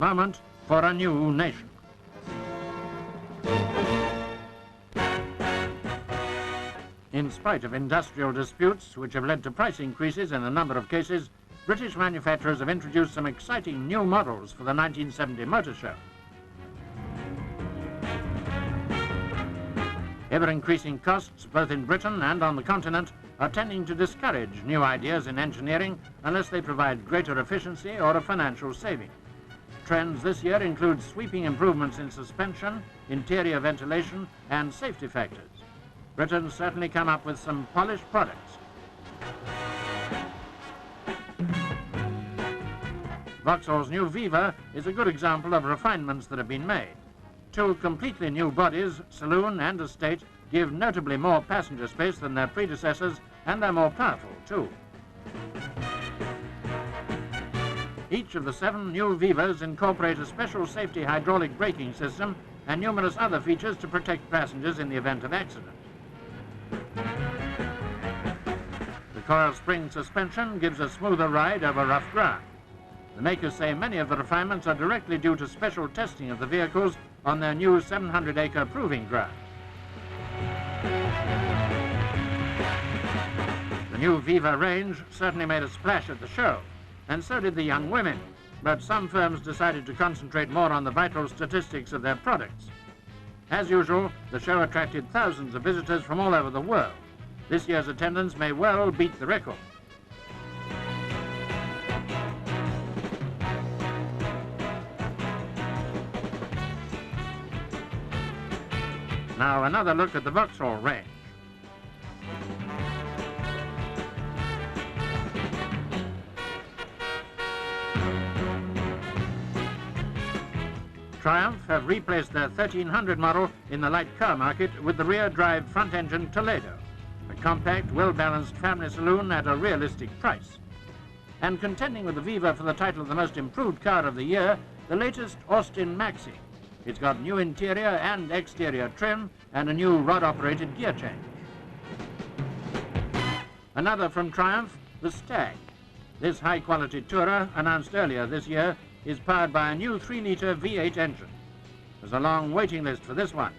moment for a new nation. In spite of industrial disputes which have led to price increases in a number of cases, British manufacturers have introduced some exciting new models for the 1970 Motor Show. Ever-increasing costs both in Britain and on the continent are tending to discourage new ideas in engineering unless they provide greater efficiency or a financial saving. Trends this year include sweeping improvements in suspension, interior ventilation and safety factors. Britain's certainly come up with some polished products. Vauxhall's new Viva is a good example of refinements that have been made. Two completely new bodies, saloon and estate, give notably more passenger space than their predecessors, and they're more powerful too. Each of the 7 new Vivas incorporate a special safety hydraulic braking system and numerous other features to protect passengers in the event of accident. The coil spring suspension gives a smoother ride over rough ground. The makers say many of the refinements are directly due to special testing of the vehicles on their new 700-acre proving ground. The new Viva range certainly made a splash at the show, and so did the young women, but some firms decided to concentrate more on the vital statistics of their products. As usual, the show attracted thousands of visitors from all over the world. This year's attendance may well beat the record. Now another look at the Vauxhall range. Triumph have replaced their 1300 model in the light car market with the rear-drive front-engine Toledo, a compact, well-balanced family saloon at a realistic price. And contending with the Viva for the title of the most improved car of the year, the latest Austin Maxi. It's got new interior and exterior trim and a new rod-operated gear change. Another from Triumph, the Stag. This high-quality tourer, announced earlier this year, is powered by a new 3-litre V8 engine. There's a long waiting list for this one.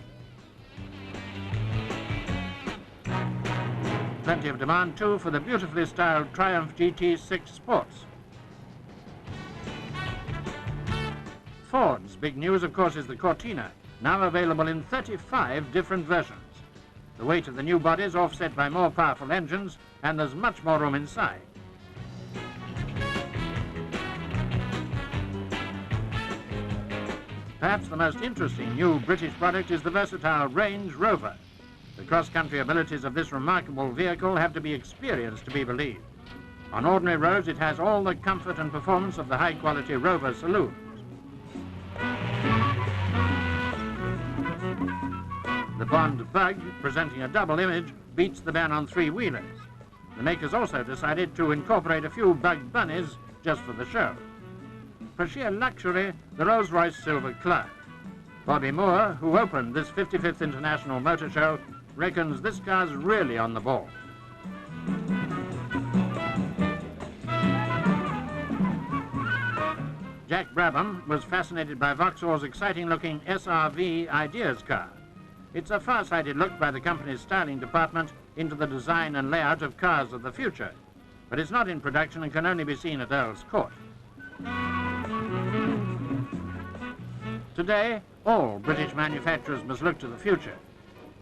Plenty of demand, too, for the beautifully styled Triumph GT6 Sports. Ford's big news, of course, is the Cortina, now available in 35 different versions. The weight of the new body is offset by more powerful engines, and there's much more room inside. Perhaps the most interesting new British product is the versatile Range Rover. The cross-country abilities of this remarkable vehicle have to be experienced to be believed. On ordinary roads, it has all the comfort and performance of the high-quality Rover saloons. The Bond Bug, presenting a double image, beats the ban on 3-wheelers. The makers also decided to incorporate a few Bug Bunnies just for the show. For sheer luxury, the Rolls-Royce Silver Cloud. Bobby Moore, who opened this 55th International Motor Show, reckons this car's really on the ball. Jack Brabham was fascinated by Vauxhall's exciting-looking SRV Ideas car. It's a far-sighted look by the company's styling department into the design and layout of cars of the future, but it's not in production and can only be seen at Earls Court. Today, all British manufacturers must look to the future.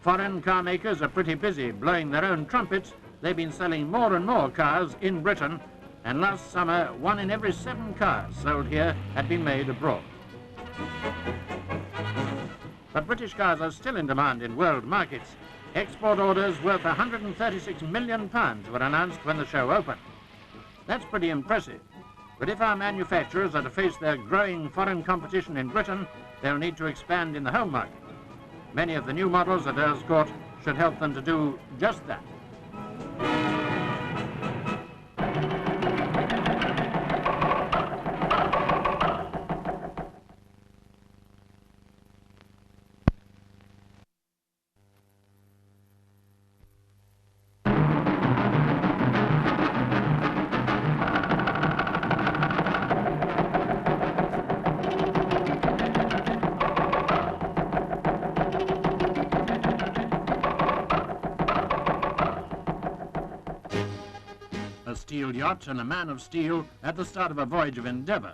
Foreign car makers are pretty busy blowing their own trumpets. They've been selling more and more cars in Britain, and last summer, 1 in every 7 cars sold here had been made abroad. But British cars are still in demand in world markets. Export orders worth £136 million were announced when the show opened. That's pretty impressive. But if our manufacturers are to face their growing foreign competition in Britain, they'll need to expand in the home market. Many of the new models at Earls Court should help them to do just that. steel yacht and a man of steel at the start of a voyage of endeavour.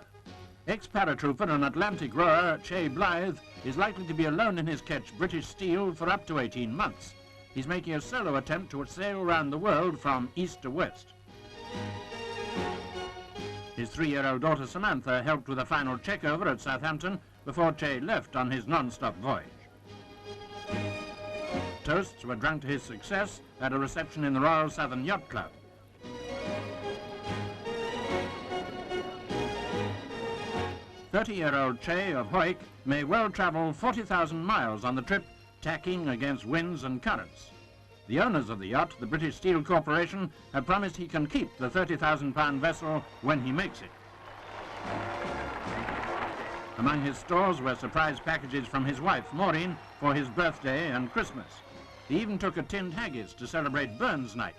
Ex-paratrooper and Atlantic rower Che Blythe is likely to be alone in his ketch British steel for up to 18 months. He's making a solo attempt to sail around the world from east to west. His 3-year-old daughter Samantha helped with a final check-over at Southampton before Che left on his non-stop voyage. Toasts were drunk to his success at a reception in the Royal Southern Yacht Club. "30-year-old Che of Hoyk may well travel 40,000 miles on the trip, tacking against winds and currents. The owners of the yacht, the British Steel Corporation, have promised he can keep the 30,000-pound vessel when he makes it." Among his stores were surprise packages from his wife, Maureen, for his birthday and Christmas. He even took a tinned haggis to celebrate Burns Night.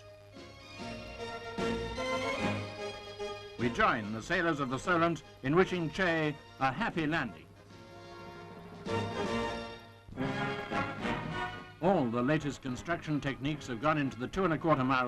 We join the sailors of the Solent in wishing Che a happy landing. All the latest construction techniques have gone into the 2¼ mile